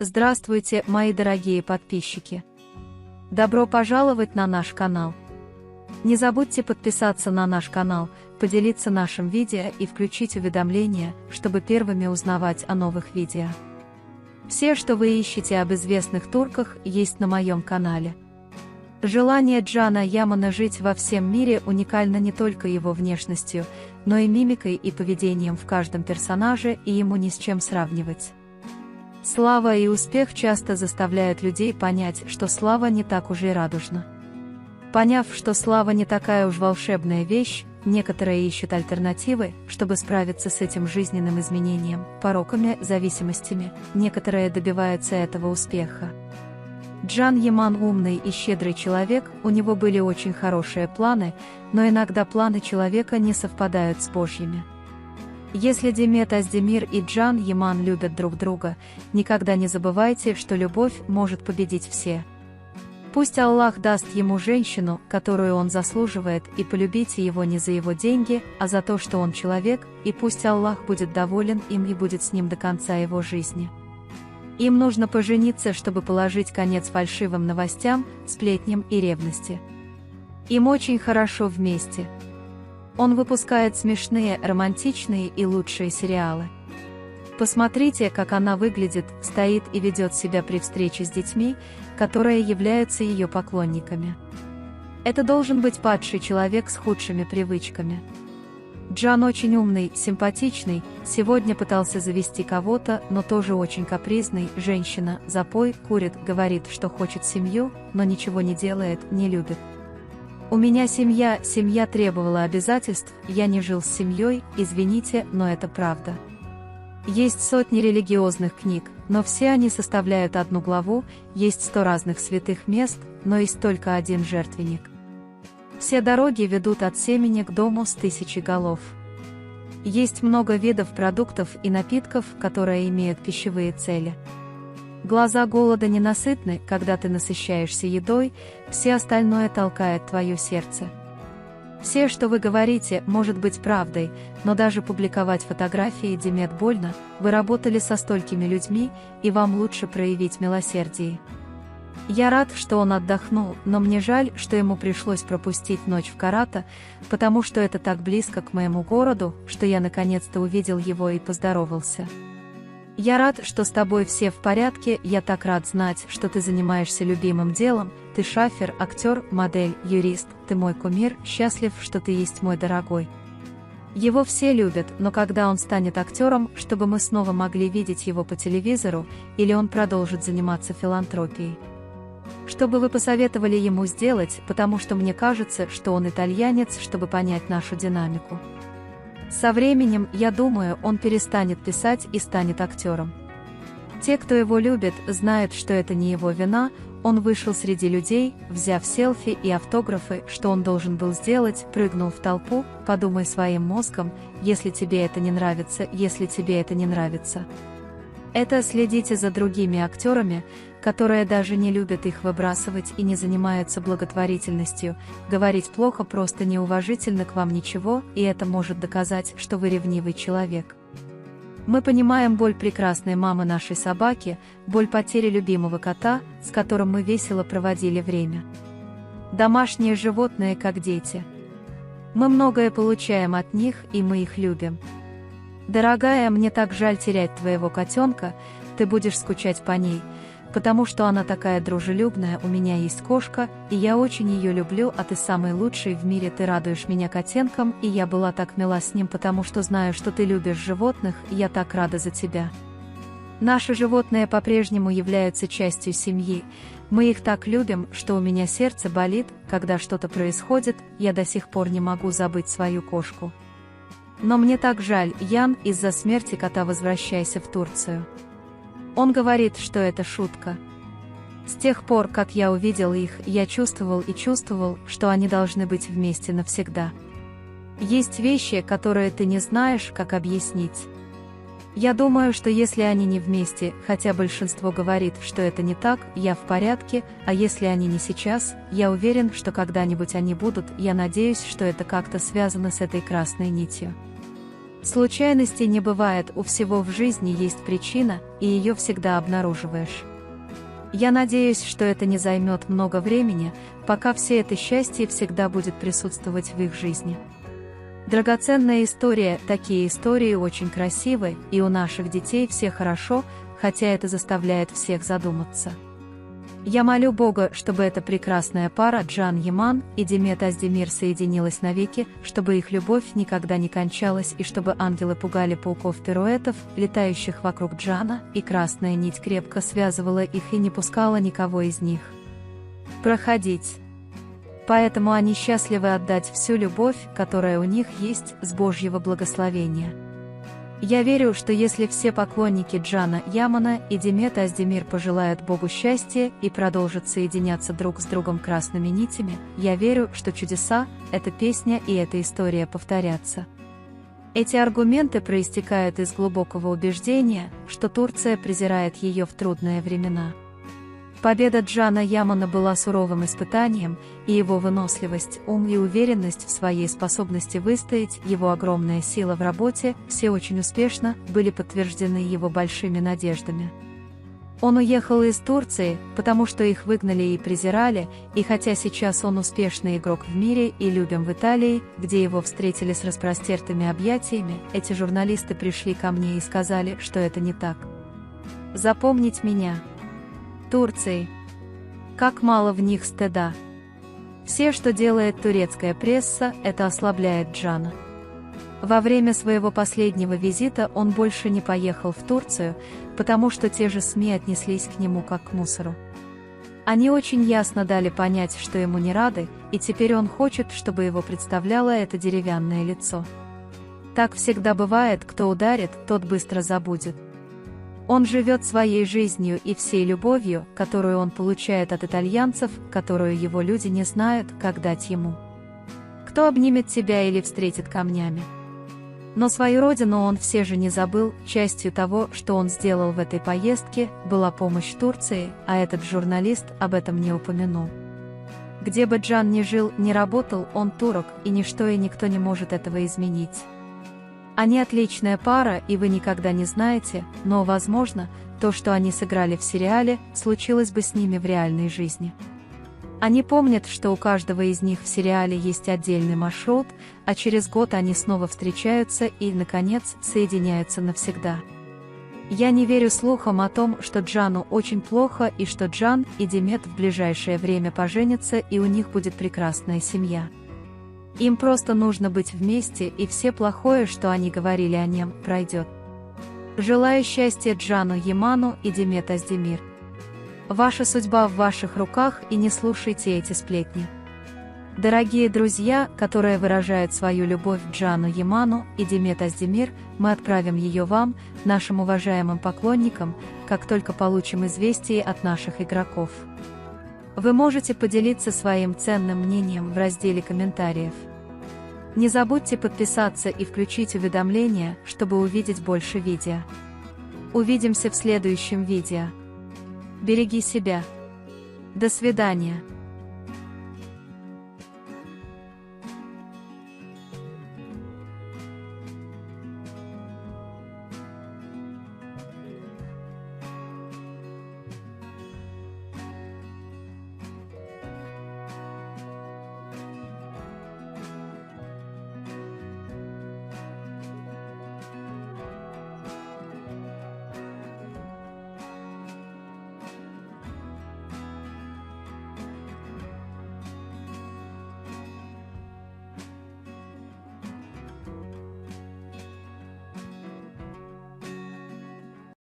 Здравствуйте, мои дорогие подписчики! Добро пожаловать на наш канал! Не забудьте подписаться на наш канал, поделиться нашим видео и включить уведомления, чтобы первыми узнавать о новых видео. Все, что вы ищете об известных турках, есть на моем канале. Желание Джана Ямана жить во всем мире уникально не только его внешностью, но и мимикой и поведением в каждом персонаже, и ему ни с чем сравнивать. Слава и успех часто заставляют людей понять, что слава не так уж и радужна. Поняв, что слава не такая уж волшебная вещь, некоторые ищут альтернативы, чтобы справиться с этим жизненным изменением, пороками, зависимостями, некоторые добиваются этого успеха. Джан Яман умный и щедрый человек, у него были очень хорошие планы, но иногда планы человека не совпадают с Божьими. Если Демет Оздемир и Джан Яман любят друг друга, никогда не забывайте, что любовь может победить все. Пусть Аллах даст ему женщину, которую он заслуживает, и полюбите его не за его деньги, а за то, что он человек, и пусть Аллах будет доволен им и будет с ним до конца его жизни. Им нужно пожениться, чтобы положить конец фальшивым новостям, сплетням и ревности. Им очень хорошо вместе. Он выпускает смешные, романтичные и лучшие сериалы. Посмотрите, как она выглядит, стоит и ведет себя при встрече с детьми, которые являются ее поклонниками. Это должен быть падший человек с худшими привычками. Джан очень умный, симпатичный, сегодня пытался завести кого-то, но тоже очень капризный, женщина, запой, курит, говорит, что хочет семью, но ничего не делает, не любит. У меня семья требовала обязательств, я не жил с семьей, извините, но это правда. Есть сотни религиозных книг, но все они составляют одну главу, есть 100 разных святых мест, но есть только один жертвенник. Все дороги ведут от семени к дому с 1000 голов. Есть много видов продуктов и напитков, которые имеют пищевые цели. Глаза голода ненасытны, когда ты насыщаешься едой, все остальное толкает твое сердце. Все, что вы говорите, может быть правдой, но даже публиковать фотографии Демет больно, вы работали со столькими людьми, и вам лучше проявить милосердие. Я рад, что он отдохнул, но мне жаль, что ему пришлось пропустить ночь в Карата, потому что это так близко к моему городу, что я наконец-то увидел его и поздоровался. Я рад, что с тобой все в порядке, я так рад знать, что ты занимаешься любимым делом, ты шафер, актер, модель, юрист, ты мой кумир, счастлив, что ты есть мой дорогой. Его все любят, но когда он станет актером, чтобы мы снова могли видеть его по телевизору, или он продолжит заниматься филантропией? Что бы вы посоветовали ему сделать, потому что мне кажется, что он итальянец, чтобы понять нашу динамику. Со временем, я думаю, он перестанет писать и станет актером. Те, кто его любит, знают, что это не его вина, он вышел среди людей, взяв селфи и автографы, что он должен был сделать, прыгнул в толпу, подумай своим мозгом, если тебе это не нравится, если тебе это не нравится. Это следите за другими актерами, которые даже не любят их выбрасывать и не занимаются благотворительностью, говорить плохо просто неуважительно к вам ничего, и это может доказать, что вы ревнивый человек. Мы понимаем боль прекрасной мамы нашей собаки, боль потери любимого кота, с которым мы весело проводили время. Домашние животные как дети. Мы многое получаем от них, и мы их любим. Дорогая, мне так жаль терять твоего котенка, ты будешь скучать по ней, потому что она такая дружелюбная, у меня есть кошка, и я очень ее люблю, а ты самый лучший в мире, ты радуешь меня котенком, и я была так мила с ним, потому что знаю, что ты любишь животных, и я так рада за тебя. Наши животные по-прежнему являются частью семьи, мы их так любим, что у меня сердце болит, когда что-то происходит, я до сих пор не могу забыть свою кошку. Но мне так жаль, Ян, из-за смерти кота возвращайся в Турцию. Он говорит, что это шутка. С тех пор, как я увидел их, я чувствовал, что они должны быть вместе навсегда. Есть вещи, которые ты не знаешь, как объяснить. Я думаю, что если они не вместе, хотя большинство говорит, что это не так, я в порядке, а если они не сейчас, я уверен, что когда-нибудь они будут, я надеюсь, что это как-то связано с этой красной нитью. Случайностей не бывает, у всего в жизни есть причина, и ее всегда обнаруживаешь. Я надеюсь, что это не займет много времени, пока все это счастье всегда будет присутствовать в их жизни. Драгоценная история, такие истории очень красивы, и у наших детей все хорошо, хотя это заставляет всех задуматься. Я молю Бога, чтобы эта прекрасная пара Джан Яман и Демет Аздемир соединилась навеки, чтобы их любовь никогда не кончалась и чтобы ангелы пугали пауков-пируэтов, летающих вокруг Джана, и красная нить крепко связывала их и не пускала никого из них проходить. Поэтому они счастливы отдать всю любовь, которая у них есть, с Божьего благословения. Я верю, что если все поклонники Джана Ямана и Демет Аздемир пожелают Богу счастья и продолжат соединяться друг с другом красными нитями, я верю, что чудеса, эта песня и эта история повторятся. Эти аргументы проистекают из глубокого убеждения, что Турция презирает ее в трудные времена. Победа Джана Ямана была суровым испытанием, и его выносливость, ум и уверенность в своей способности выстоять, его огромная сила в работе, все очень успешно были подтверждены его большими надеждами. Он уехал из Турции, потому что их выгнали и презирали, и хотя сейчас он успешный игрок в мире и любим в Италии, где его встретили с распростертыми объятиями, эти журналисты пришли ко мне и сказали, что это не так. Запомнить меня Турцией. Как мало в них стыда. Все, что делает турецкая пресса, это ослабляет Джана. Во время своего последнего визита он больше не поехал в Турцию, потому что те же СМИ отнеслись к нему как к мусору. Они очень ясно дали понять, что ему не рады, и теперь он хочет, чтобы его представляло это деревянное лицо. Так всегда бывает, кто ударит, тот быстро забудет. Он живет своей жизнью и всей любовью, которую он получает от итальянцев, которую его люди не знают, как дать ему. Кто обнимет тебя или встретит камнями? Но свою родину он все же не забыл, частью того, что он сделал в этой поездке, была помощь Турции, а этот журналист об этом не упомянул. Где бы Джан ни жил, ни работал, он турок, и ничто и никто не может этого изменить. Они отличная пара, и вы никогда не знаете, но, возможно, то, что они сыграли в сериале, случилось бы с ними в реальной жизни. Они помнят, что у каждого из них в сериале есть отдельный маршрут, а через год они снова встречаются и, наконец, соединяются навсегда. Я не верю слухам о том, что Джану очень плохо и что Джан и Демет в ближайшее время поженятся и у них будет прекрасная семья. Им просто нужно быть вместе, и все плохое, что они говорили о нем, пройдет. Желаю счастья Джану Яману и Демет Аздемир. Ваша судьба в ваших руках, и не слушайте эти сплетни. Дорогие друзья, которые выражают свою любовь Джану Яману и Демет Аздемир, мы отправим ее вам, нашим уважаемым поклонникам, как только получим известие от наших игроков. Вы можете поделиться своим ценным мнением в разделе комментариев. Не забудьте подписаться и включить уведомления, чтобы увидеть больше видео. Увидимся в следующем видео. Береги себя. До свидания.